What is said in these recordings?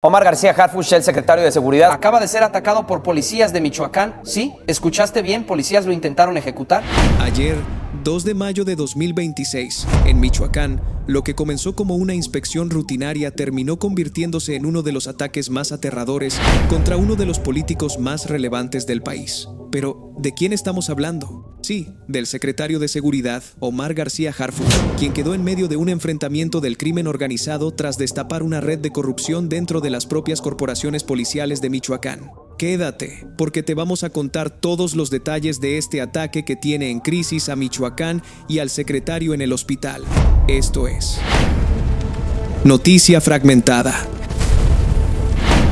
Omar García Harfuch, el secretario de Seguridad, acaba de ser atacado por policías de Michoacán. ¿Sí? ¿Escuchaste bien? ¿Policías lo intentaron ejecutar? Ayer, 2 de mayo de 2026, en Michoacán, lo que comenzó como una inspección rutinaria terminó convirtiéndose en uno de los ataques más aterradores contra uno de los políticos más relevantes del país. Pero, ¿de quién estamos hablando? Sí, del secretario de Seguridad, Omar García Harfuch, quien quedó en medio de un enfrentamiento del crimen organizado tras destapar una red de corrupción dentro de las propias corporaciones policiales de Michoacán. Quédate, porque te vamos a contar todos los detalles de este ataque que tiene en crisis a Michoacán y al secretario en el hospital. Esto es Noticia Fragmentada.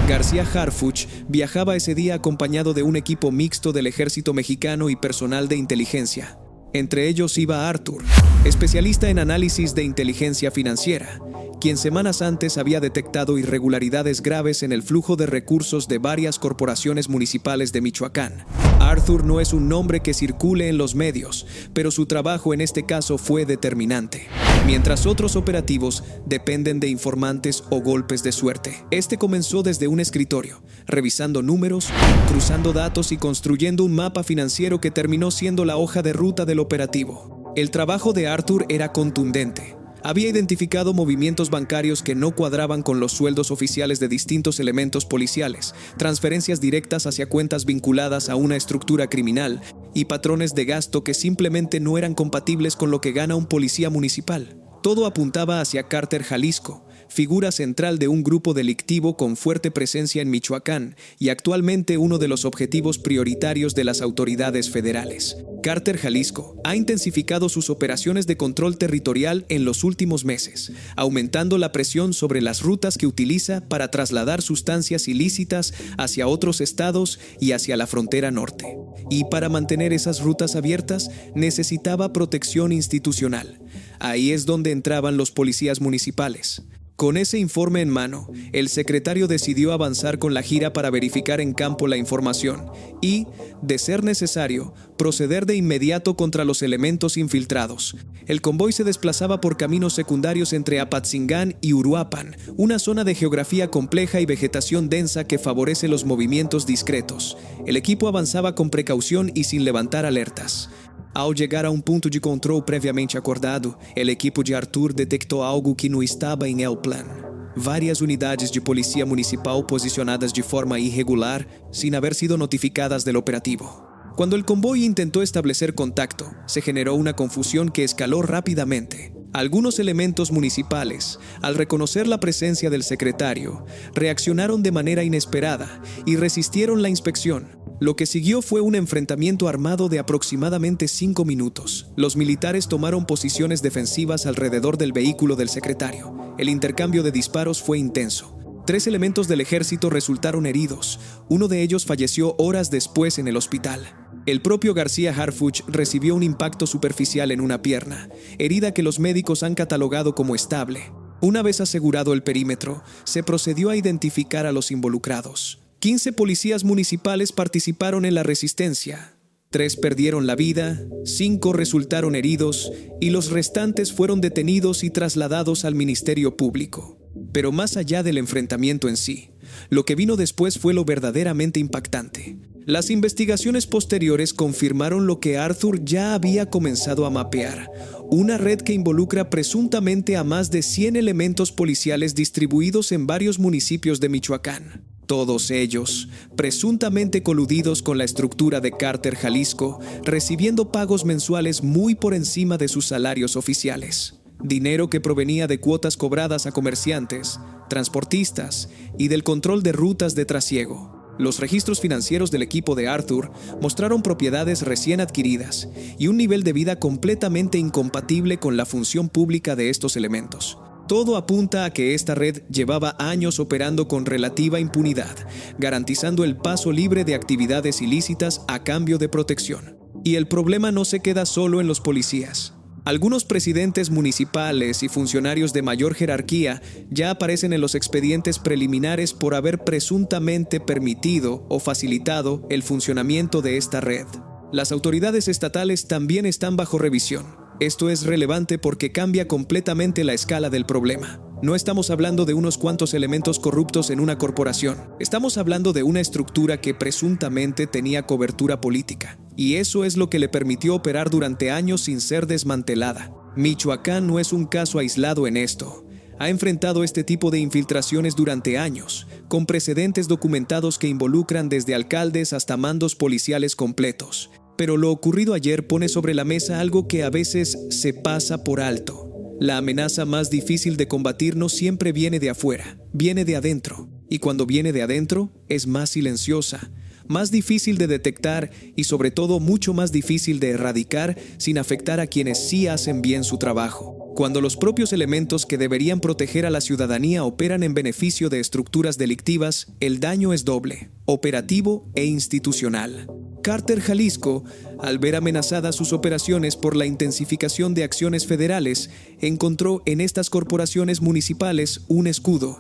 García Harfuch viajaba ese día acompañado de un equipo mixto del ejército mexicano y personal de inteligencia. Entre ellos iba Arthur, especialista en análisis de inteligencia financiera, quien semanas antes había detectado irregularidades graves en el flujo de recursos de varias corporaciones municipales de Michoacán. Arthur no es un nombre que circule en los medios, pero su trabajo en este caso fue determinante. Mientras otros operativos dependen de informantes o golpes de suerte. Este comenzó desde un escritorio, revisando números, cruzando datos y construyendo un mapa financiero que terminó siendo la hoja de ruta del operativo. El trabajo de Arthur era contundente. Había identificado movimientos bancarios que no cuadraban con los sueldos oficiales de distintos elementos policiales, transferencias directas hacia cuentas vinculadas a una estructura criminal y patrones de gasto que simplemente no eran compatibles con lo que gana un policía municipal. Todo apuntaba hacia Cártel Jalisco, figura central de un grupo delictivo con fuerte presencia en Michoacán y actualmente uno de los objetivos prioritarios de las autoridades federales. Cártel Jalisco ha intensificado sus operaciones de control territorial en los últimos meses, aumentando la presión sobre las rutas que utiliza para trasladar sustancias ilícitas hacia otros estados y hacia la frontera norte. Y para mantener esas rutas abiertas, necesitaba protección institucional. Ahí es donde entraban los policías municipales. Con ese informe en mano, el secretario decidió avanzar con la gira para verificar en campo la información y, de ser necesario, proceder de inmediato contra los elementos infiltrados. El convoy se desplazaba por caminos secundarios entre Apatzingán y Uruapan, una zona de geografía compleja y vegetación densa que favorece los movimientos discretos. El equipo avanzaba con precaución y sin levantar alertas. Ao llegar a um ponto de controle previamente acordado, el equipo de Arthur detectou algo que não estava em el plan. Várias unidades de policía municipal posicionadas de forma irregular, sin haber sido notificadas del operativo. Cuando el convoy intentó establecer contacto, se generó una confusión que escaló rápidamente. Algunos elementos municipales, al reconocer la presencia del secretario, reaccionaron de manera inesperada y resistieron la inspección. Lo que siguió fue un enfrentamiento armado de aproximadamente 5 minutos. Los militares tomaron posiciones defensivas alrededor del vehículo del secretario. El intercambio de disparos fue intenso. 3 elementos del ejército resultaron heridos. Uno de ellos falleció horas después en el hospital. El propio García Harfuch recibió un impacto superficial en una pierna, herida que los médicos han catalogado como estable. Una vez asegurado el perímetro, se procedió a identificar a los involucrados. 15 policías municipales participaron en la resistencia. 3 perdieron la vida, 5 resultaron heridos y los restantes fueron detenidos y trasladados al Ministerio Público. Pero más allá del enfrentamiento en sí, lo que vino después fue lo verdaderamente impactante. Las investigaciones posteriores confirmaron lo que Arthur ya había comenzado a mapear, una red que involucra presuntamente a más de 100 elementos policiales distribuidos en varios municipios de Michoacán. Todos ellos, presuntamente coludidos con la estructura de Cártel Jalisco, recibiendo pagos mensuales muy por encima de sus salarios oficiales. Dinero que provenía de cuotas cobradas a comerciantes, transportistas y del control de rutas de trasiego. Los registros financieros del equipo de Arthur mostraron propiedades recién adquiridas y un nivel de vida completamente incompatible con la función pública de estos elementos. Todo apunta a que esta red llevaba años operando con relativa impunidad, garantizando el paso libre de actividades ilícitas a cambio de protección. Y el problema no se queda solo en los policías. Algunos presidentes municipales y funcionarios de mayor jerarquía ya aparecen en los expedientes preliminares por haber presuntamente permitido o facilitado el funcionamiento de esta red. Las autoridades estatales también están bajo revisión. Esto es relevante porque cambia completamente la escala del problema. No estamos hablando de unos cuantos elementos corruptos en una corporación. Estamos hablando de una estructura que presuntamente tenía cobertura política. Y eso es lo que le permitió operar durante años sin ser desmantelada. Michoacán no es un caso aislado en esto. Ha enfrentado este tipo de infiltraciones durante años, con precedentes documentados que involucran desde alcaldes hasta mandos policiales completos. Pero lo ocurrido ayer pone sobre la mesa algo que a veces se pasa por alto. La amenaza más difícil de combatir no siempre viene de afuera, viene de adentro. Y cuando viene de adentro, es más silenciosa, más difícil de detectar y sobre todo mucho más difícil de erradicar sin afectar a quienes sí hacen bien su trabajo. Cuando los propios elementos que deberían proteger a la ciudadanía operan en beneficio de estructuras delictivas, el daño es doble, operativo e institucional. Carter, Jalisco, al ver amenazadas sus operaciones por la intensificación de acciones federales, encontró en estas corporaciones municipales un escudo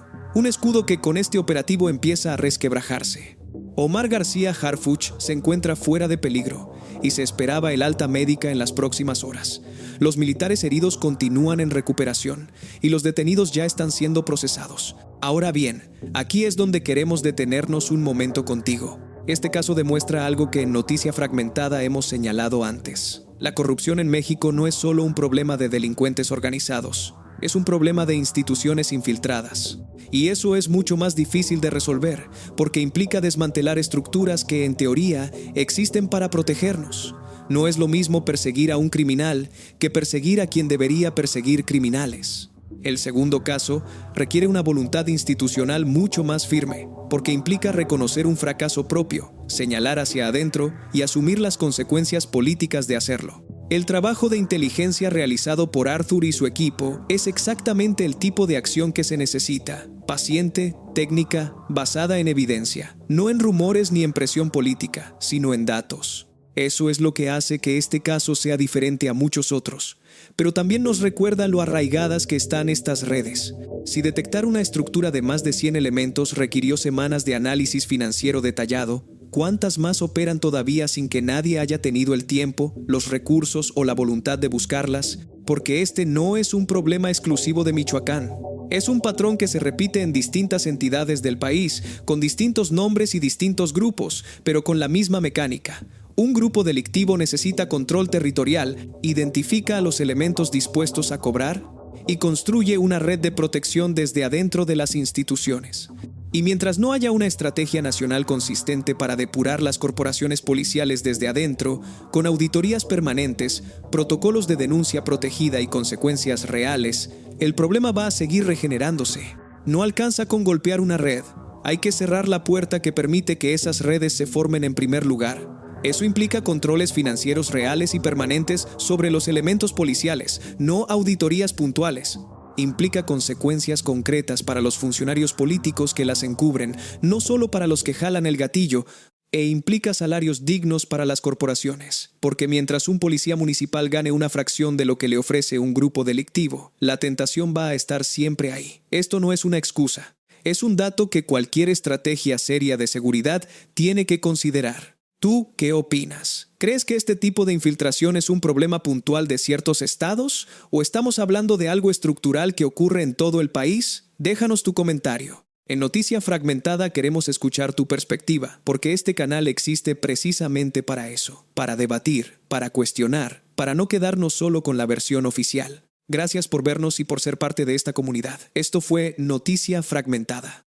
que con este operativo empieza a resquebrajarse. Omar García Harfuch se encuentra fuera de peligro y se esperaba el alta médica en las próximas horas. Los militares heridos continúan en recuperación y los detenidos ya están siendo procesados. Ahora bien, aquí es donde queremos detenernos un momento contigo. Este caso demuestra algo que en Noticia Fragmentada hemos señalado antes. La corrupción en México no es solo un problema de delincuentes organizados, es un problema de instituciones infiltradas. Y eso es mucho más difícil de resolver, porque implica desmantelar estructuras que, en teoría, existen para protegernos. No es lo mismo perseguir a un criminal que perseguir a quien debería perseguir criminales. El segundo caso requiere una voluntad institucional mucho más firme, porque implica reconocer un fracaso propio, señalar hacia adentro y asumir las consecuencias políticas de hacerlo. El trabajo de inteligencia realizado por Arthur y su equipo es exactamente el tipo de acción que se necesita. Paciente, técnica, basada en evidencia. No en rumores ni en presión política, sino en datos. Eso es lo que hace que este caso sea diferente a muchos otros. Pero también nos recuerda lo arraigadas que están estas redes. Si detectar una estructura de más de 100 elementos requirió semanas de análisis financiero detallado, ¿cuántas más operan todavía sin que nadie haya tenido el tiempo, los recursos o la voluntad de buscarlas? Porque este no es un problema exclusivo de Michoacán. Es un patrón que se repite en distintas entidades del país, con distintos nombres y distintos grupos, pero con la misma mecánica. Un grupo delictivo necesita control territorial, identifica a los elementos dispuestos a cobrar y construye una red de protección desde adentro de las instituciones. Y mientras no haya una estrategia nacional consistente para depurar las corporaciones policiales desde adentro, con auditorías permanentes, protocolos de denuncia protegida y consecuencias reales, el problema va a seguir regenerándose. No alcanza con golpear una red. Hay que cerrar la puerta que permite que esas redes se formen en primer lugar. Eso implica controles financieros reales y permanentes sobre los elementos policiales, no auditorías puntuales. Implica consecuencias concretas para los funcionarios políticos que las encubren, no solo para los que jalan el gatillo, e implica salarios dignos para las corporaciones, porque mientras un policía municipal gane una fracción de lo que le ofrece un grupo delictivo, la tentación va a estar siempre ahí. Esto no es una excusa, es un dato que cualquier estrategia seria de seguridad tiene que considerar. ¿Tú qué opinas? ¿Crees que este tipo de infiltración es un problema puntual de ciertos estados? ¿O estamos hablando de algo estructural que ocurre en todo el país? Déjanos tu comentario. En Noticia Fragmentada queremos escuchar tu perspectiva, porque este canal existe precisamente para eso, para debatir, para cuestionar, para no quedarnos solo con la versión oficial. Gracias por vernos y por ser parte de esta comunidad. Esto fue Noticia Fragmentada.